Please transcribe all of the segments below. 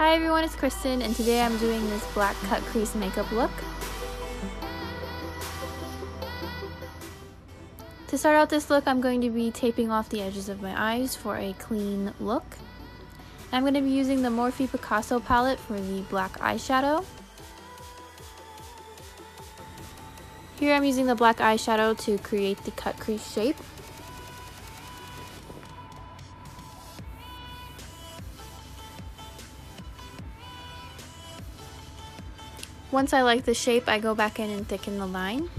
Hi everyone, it's Kristen, and today I'm doing this black cut crease makeup look. To start out this look, I'm going to be taping off the edges of my eyes for a clean look. I'm going to be using the Morphe Picasso palette for the black eyeshadow. Here I'm using the black eyeshadow to create the cut crease shape. Once I like the shape, I go back in and thicken the line.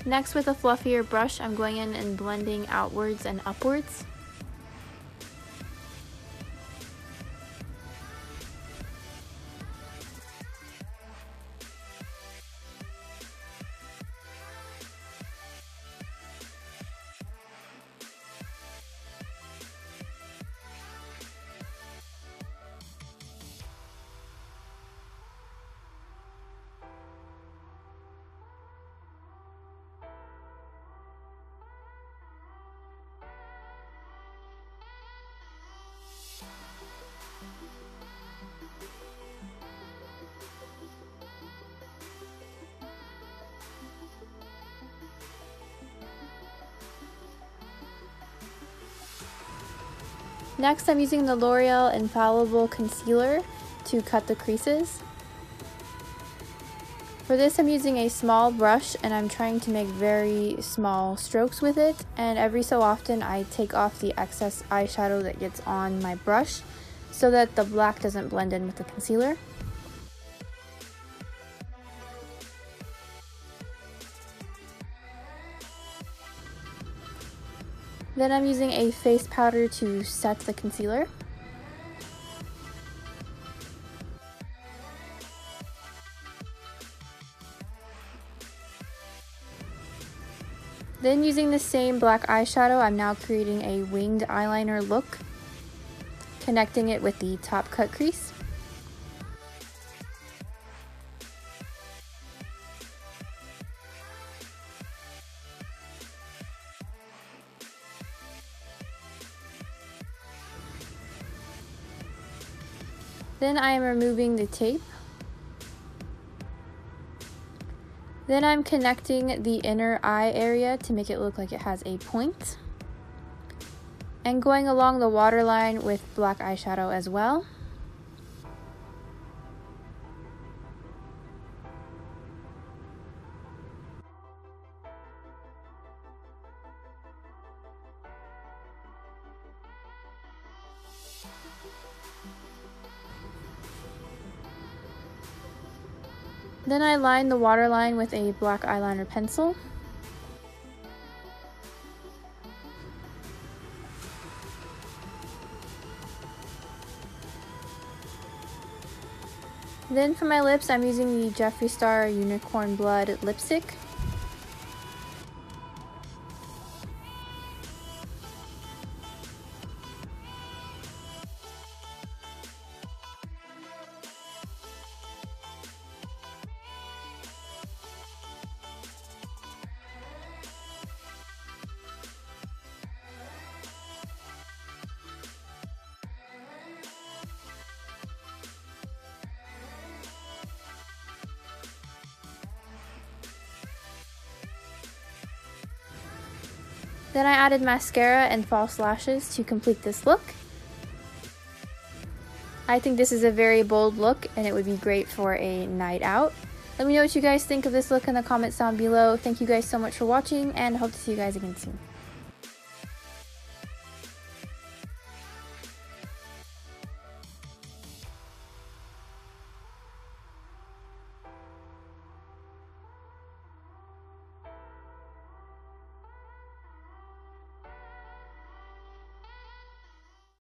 Next, with a fluffier brush, I'm going in and blending outwards and upwards. Next, I'm using the Loreal Infallible Concealer to cut the creases. For this, I'm using a small brush and I'm trying to make very small strokes with it, and every so often I take off the excess eyeshadow that gets on my brush so that the black doesn't blend in with the concealer. Then I'm using a face powder to set the concealer. Then, using the same black eyeshadow, I'm now creating a winged eyeliner look, connecting it with the top cut crease. Then I am removing the tape. Then I'm connecting the inner eye area to make it look like it has a point. And going along the waterline with black eyeshadow as well. Then I line the waterline with a black eyeliner pencil. Then for my lips, I'm using the Jeffree Star Unicorn Blood lipstick. Then I added mascara and false lashes to complete this look. I think this is a very bold look and it would be great for a night out. Let me know what you guys think of this look in the comments down below. Thank you guys so much for watching and hope to see you guys again soon.